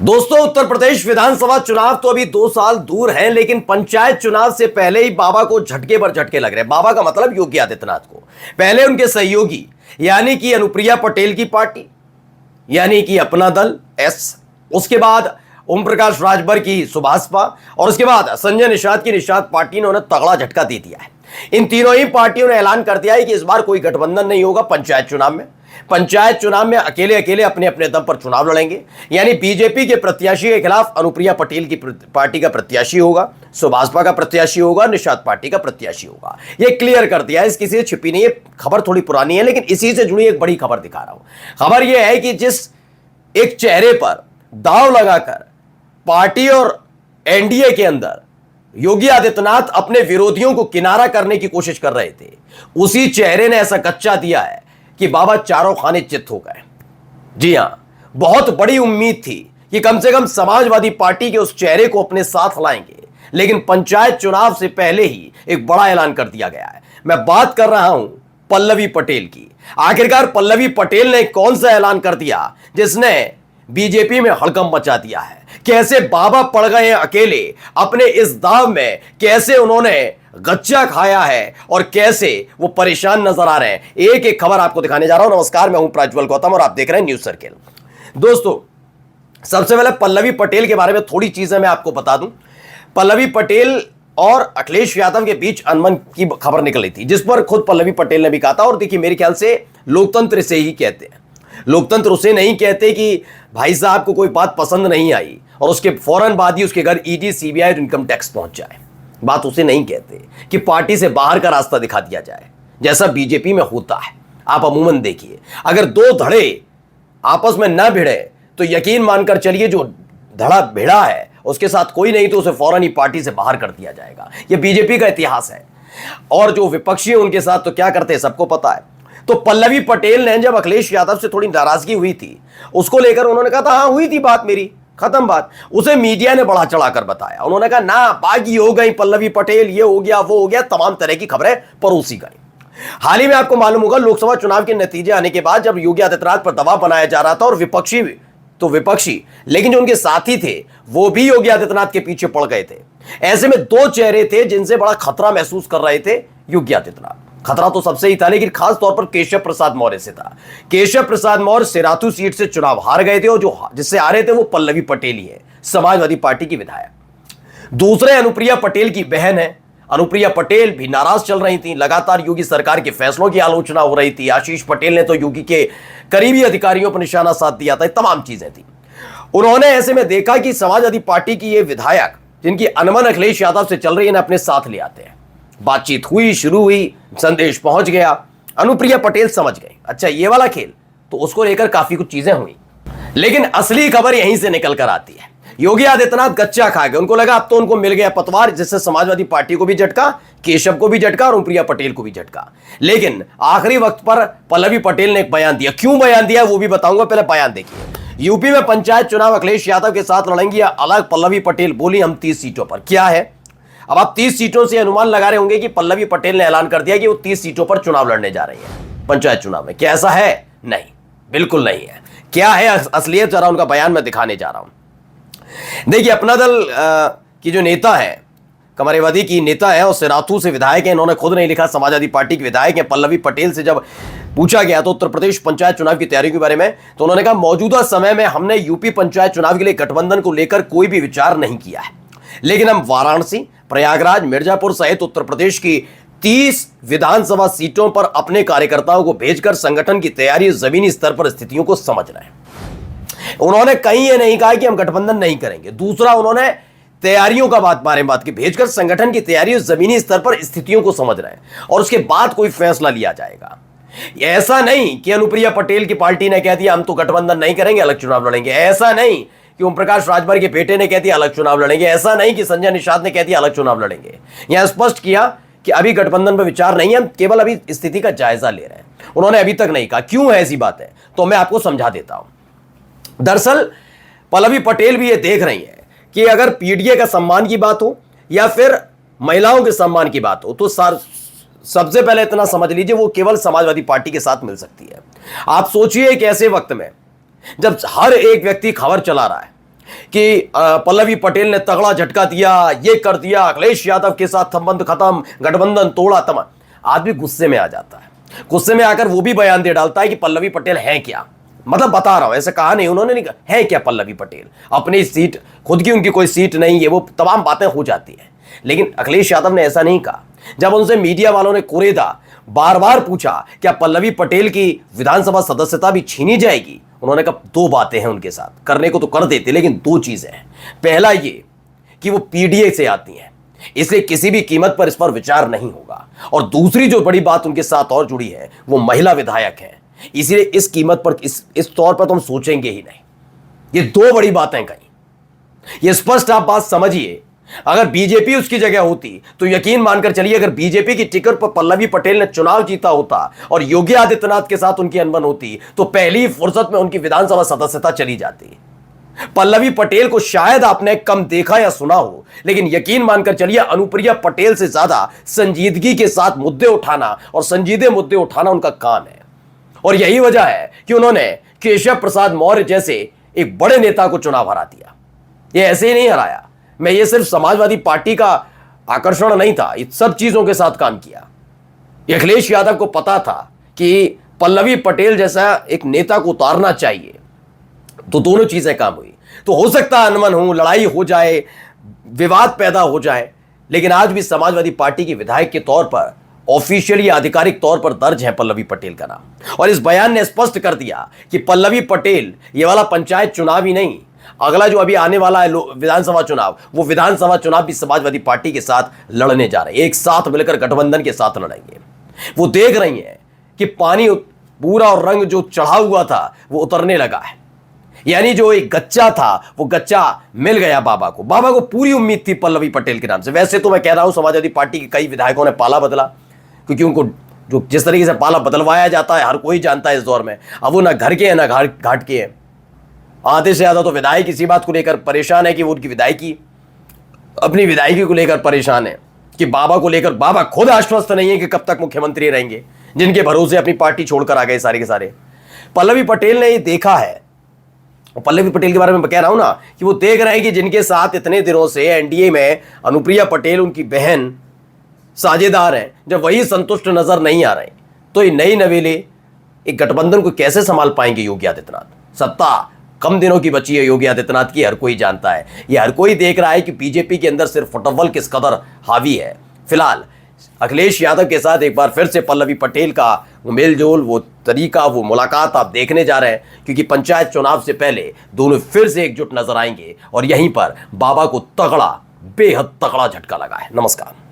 दोस्तों, उत्तर प्रदेश विधानसभा चुनाव तो अभी 2 साल दूर हैं, लेकिन पंचायत चुनाव से पहले ही बाबा को झटके पर झटके लग रहे हैं। बाबा का मतलब योगी आदित्यनाथ को। पहले उनके सहयोगी यानी कि अनुप्रिया पटेल की पार्टी यानी कि अपना दल एस, उसके बाद ओम प्रकाश राजभर की सुभाषपा और उसके बाद संजय निषाद की निषाद पार्टी ने उन्हें तगड़ा झटका दे दिया है। इन तीनों ही पार्टियों ने ऐलान कर दिया है कि इस बार कोई गठबंधन नहीं होगा। पंचायत चुनाव में अकेले अकेले अपने अपने दम पर चुनाव लड़ेंगे। यानी बीजेपी के प्रत्याशी के खिलाफ अनुप्रिया पटेल की पार्टी का प्रत्याशी होगा, सुभाषपा का प्रत्याशी होगा, निषाद पार्टी का प्रत्याशी होगा। यह क्लियर कर दिया है, इसकी से छिपी नहीं है। खबर थोड़ी पुरानी है, लेकिन इसी से जुड़ी एक बड़ी खबर दिखा रहा हूं। खबर यह है कि जिस एक चेहरे पर दांव लगाकर पार्टी और एनडीए के अंदर योगी आदित्यनाथ अपने विरोधियों को किनारा करने की कोशिश कर रहे थे, उसी चेहरे ने ऐसा कच्चा दिया है कि बाबा चारों खाने चित हो गए। जी हां, बहुत बड़ी उम्मीद थी कि कम से कम समाजवादी पार्टी के उस चेहरे को अपने साथ लाएंगे, लेकिन पंचायत चुनाव से पहले ही एक बड़ा ऐलान कर दिया गया है। मैं बात कर रहा हूं पल्लवी पटेल की। आखिरकार पल्लवी पटेल ने कौन सा ऐलान कर दिया जिसने बीजेपी में हड़कंप मचा दिया है? कैसे बाबा पड़ गए हैं अकेले अपने इस दाव में, कैसे उन्होंने गच्चा खाया है और कैसे वो परेशान नजर आ रहे हैं, एक एक खबर आपको दिखाने जा रहा हूं। नमस्कार, मैं हूं प्रज्वल गौतम और आप देख रहे हैं न्यूज सर्किल। दोस्तों, सबसे पहले पल्लवी पटेल के बारे में थोड़ी चीजें मैं आपको बता दूं। पल्लवी पटेल और अखिलेश यादव के बीच अनबन की खबर निकली थी, जिस पर खुद पल्लवी पटेल ने भी कहा था। और देखिए, मेरे ख्याल से लोकतंत्र से ही कहते हैं। लोकतंत्र उसे नहीं कहते कि भाई साहब को कोई बात पसंद नहीं आई और उसके फौरन बाद ही उसके घर ईडी, सीबीआई और इनकम टैक्स पहुंच जाए। बात उसे नहीं कहते कि पार्टी से बाहर का रास्ता दिखा दिया जाए, जैसा बीजेपी में होता है। आप अमूमन देखिए, अगर दो धड़े आपस में न भिड़े तो यकीन मानकर चलिए जो धड़ा भिड़ा है उसके साथ कोई नहीं तो उसे फौरन ही पार्टी से बाहर कर दिया जाएगा। यह बीजेपी का इतिहास है। और जो विपक्षी है उनके साथ तो क्या करते हैं सबको पता है। तो पल्लवी पटेल ने जब अखिलेश यादव से थोड़ी नाराजगी हुई थी, उसको लेकर उन्होंने कहा था हाँ हुई थी बात, मेरी खत्म बात। उसे मीडिया ने बढ़ा चढ़ाकर बताया। उन्होंने कहा ना, बागी हो गई पल्लवी पटेल, ये हो गया वो हो गया, तमाम तरह की खबरें परोसी गई। हाल ही में आपको मालूम होगा, लोकसभा चुनाव के नतीजे आने के बाद जब योगी आदित्यनाथ पर दबाव बनाया जा रहा था और विपक्षी लेकिन जो उनके साथी थे वो भी योगी आदित्यनाथ के पीछे पड़ गए थे। ऐसे में दो चेहरे थे जिनसे बड़ा खतरा महसूस कर रहे थे योगी आदित्यनाथ। खतरा तो सबसे ही था, लेकिन खास तौर पर केशव प्रसाद मौर्य से था। केशव प्रसाद मौर्य सिराथू सीट से चुनाव हार गए थे और जो जिससे हारे थे वो पल्लवी पटेल ही है, समाजवादी पार्टी की विधायक। दूसरे अनुप्रिया पटेल की बहन है। अनुप्रिया पटेल भी नाराज चल रही थी। लगातार योगी सरकार के फैसलों की आलोचना हो रही थी। आशीष पटेल ने तो योगी के करीबी अधिकारियों पर निशाना साध दिया था। तमाम चीजें थी। उन्होंने ऐसे में देखा कि समाजवादी पार्टी की ये विधायक, जिनकी अनबन अखिलेश यादव से चल रही है, अपने साथ ले आते हैं। बातचीत हुई, शुरू हुई, संदेश पहुंच गया। अनुप्रिया पटेल समझ गई अच्छा ये वाला खेल, तो उसको लेकर काफी कुछ चीजें हुई। लेकिन असली खबर यहीं से निकल कर आती है। योगी आदित्यनाथ गच्चा खा गए। उनको लगा अब तो उनको मिल गया पतवार, जिससे समाजवादी पार्टी को भी झटका, केशव को भी झटका और अनुप्रिया पटेल को भी झटका। लेकिन आखिरी वक्त पर पल्लवी पटेल ने एक बयान दिया। क्यों बयान दिया वो भी बताऊंगा, पहले बयान देखिए। यूपी में पंचायत चुनाव अखिलेश यादव के साथ लड़ेंगी अलग। पल्लवी पटेल बोली हम 30 सीटों पर। क्या है, अब आप 30 सीटों से अनुमान लगा रहे होंगे कि पल्लवी पटेल ने ऐलान कर दिया कि वो 30 सीटों पर चुनाव लड़ने जा रही है पंचायत चुनाव में। क्या ऐसा है? नहीं, बिल्कुल नहीं है। क्या है असलियत, जरा उनका बयान मैं दिखाने जा रहा हूं। देखिए, अपना दल की जो नेता है, कमरेवादी की नेता है और सिराथू से विधायक है। इन्होंने खुद नहीं लिखा, समाजवादी पार्टी के विधायक है। पल्लवी पटेल से जब पूछा गया तो उत्तर प्रदेश पंचायत चुनाव की तैयारी के बारे में, तो उन्होंने कहा मौजूदा समय में हमने यूपी पंचायत चुनाव के लिए गठबंधन को लेकर कोई भी विचार नहीं किया है, लेकिन हम वाराणसी, प्रयागराज, मिर्जापुर सहित उत्तर प्रदेश की 30 विधानसभा सीटों पर अपने कार्यकर्ताओं को भेजकर संगठन की तैयारी, जमीनी स्तर पर स्थितियों को समझ रहे हैं। उन्होंने कहीं यह नहीं कहा कि हम गठबंधन नहीं करेंगे। दूसरा, उन्होंने तैयारियों का बात की भेजकर संगठन की तैयारी, जमीनी स्तर पर स्थितियों को समझ रहे हैं और उसके बाद कोई फैसला लिया जाएगा। ऐसा नहीं कि अनुप्रिया पटेल की पार्टी ने कह दिया हम तो गठबंधन नहीं करेंगे, अलग चुनाव लड़ेंगे। ऐसा नहीं कि ओम प्रकाश राजभर के बेटे ने कह दिया अलग चुनाव लड़ेंगे। ऐसा नहीं कि संजय निषाद ने कह दिया अलग चुनाव लड़ेंगे। यहां स्पष्ट किया कि अभी गठबंधन पर विचार नहीं है, हम केवल अभी स्थिति का जायजा ले रहे हैं। उन्होंने अभी तक नहीं कहा। क्यों है ऐसी बात है, तो मैं आपको समझा देता हूं। दरअसल पल्लवी पटेल भी ये देख रही है कि अगर पीडीए का सम्मान की बात हो या फिर महिलाओं के सम्मान की बात हो, तो सबसे पहले इतना समझ लीजिए वो केवल समाजवादी पार्टी के साथ मिल सकती है। आप सोचिए एक ऐसे वक्त में जब हर एक व्यक्ति खबर चला रहा है कि पल्लवी पटेल ने तगड़ा झटका दिया, ये कर दिया, अखिलेश यादव के साथ संबंध खत्म, गठबंधन तोड़ा, तमाम। आदमी गुस्से में आ जाता है, गुस्से में आकर वो भी बयान दे डालता है कि पल्लवी पटेल है क्या। मतलब बता रहा हूं, ऐसे कहा नहीं उन्होंने, नहीं कहा है क्या पल्लवी पटेल, अपनी सीट खुद की, उनकी कोई सीट नहीं है, वो तमाम बातें हो जाती हैं। लेकिन अखिलेश यादव ने ऐसा नहीं कहा। जब उनसे मीडिया वालों ने कुरेदा बार बार पूछा क्या पल्लवी पटेल की विधानसभा सदस्यता भी छीनी जाएगी, उन्होंने कहा दो बातें हैं उनके साथ, करने को तो कर देते लेकिन दो चीजें हैं। पहला ये कि वो पीडीए से आती हैं, इसलिए किसी भी कीमत पर इस पर विचार नहीं होगा। और दूसरी जो बड़ी बात उनके साथ और जुड़ी है, वो महिला विधायक हैं, इसलिए इस कीमत पर, इस तौर पर तो हम सोचेंगे ही नहीं। ये दो बड़ी बातें कही, ये स्पष्ट आप बात समझिए। अगर बीजेपी उसकी जगह होती तो यकीन मानकर चलिए, अगर बीजेपी की टिकट पर पल्लवी पटेल ने चुनाव जीता होता और योगी आदित्यनाथ के साथ उनकी अनबन होती तो पहली फुर्सत में उनकी विधानसभा सदस्यता चली जाती। पल्लवी पटेल को शायद आपने कम देखा या सुना हो, लेकिन यकीन मानकर चलिए अनुप्रिया पटेल से ज्यादा संजीदगी के साथ मुद्दे उठाना और संजीदे मुद्दे उठाना उनका काम है। और यही वजह है कि उन्होंने केशव प्रसाद मौर्य जैसे एक बड़े नेता को चुनाव हरा दिया। ये ऐसे ही नहीं हराया, मैं ये सिर्फ समाजवादी पार्टी का आकर्षण नहीं था, इन सब चीजों के साथ काम किया। अखिलेश यादव को पता था कि पल्लवी पटेल जैसा एक नेता को उतारना चाहिए, तो दोनों चीजें काम हुई। तो हो सकता है अनबन हो, लड़ाई हो जाए, विवाद पैदा हो जाए, लेकिन आज भी समाजवादी पार्टी की विधायक के तौर पर ऑफिशियली आधिकारिक तौर पर दर्ज है पल्लवी पटेल का नाम। और इस बयान ने स्पष्ट कर दिया कि पल्लवी पटेल ये वाला पंचायत चुनाव ही नहीं, अगला जो अभी आने वाला है विधानसभा चुनाव, वो विधानसभा चुनाव भी समाजवादी पार्टी के साथ लड़ने जा रहे हैं, एक साथ मिलकर गठबंधन के साथ लड़ेंगे। वो देख रही हैं कि पानी पूरा और रंग जो चढ़ा हुआ था वो उतरने लगा है, यानी जो एक गच्चा था वो गच्चा मिल गया बाबा को। बाबा को पूरी उम्मीद थी पल्लवी पटेल के नाम से। वैसे तो मैं कह रहा हूं समाजवादी पार्टी के कई विधायकों ने पाला बदला, क्योंकि उनको जो जिस तरीके से पाला बदलवाया जाता है हर कोई जानता है इस दौर में। अब वो ना घर के हैं ना घाट के हैं। आधे से ज्यादा तो विधायक इसी बात को लेकर परेशान है कि वो उनकी विधायकी, अपनी विधायकी को लेकर परेशान है कि बाबा को लेकर बाबा खुद आश्वस्त नहीं है कि कब तक मुख्यमंत्री रहेंगे, जिनके भरोसे अपनी पार्टी छोड़कर आ गए सारे के सारे। पल्लवी पटेल ने ये देखा है, और पल्लवी पटेल के बारे में मैं कह रहा हूं ना कि वो देख रहे हैं कि जिनके साथ इतने दिनों से एनडीए में अनुप्रिया पटेल उनकी बहन साझेदार हैं, जब वही संतुष्ट नजर नहीं आ रहे तो ये नई नवेले एक गठबंधन को कैसे संभाल पाएंगे योगी आदित्यनाथ। सत्ता कम दिनों की बची है योगी आदित्यनाथ की, हर कोई जानता है। ये हर कोई देख रहा है कि बीजेपी के अंदर सिर्फ फुटबॉल किस कदर हावी है। फिलहाल अखिलेश यादव के साथ एक बार फिर से पल्लवी पटेल का वो मेलजोल, वो तरीका, वो मुलाकात आप देखने जा रहे हैं, क्योंकि पंचायत चुनाव से पहले दोनों फिर से एकजुट नजर आएंगे और यहीं पर बाबा को तगड़ा, बेहद तगड़ा झटका लगा है। नमस्कार।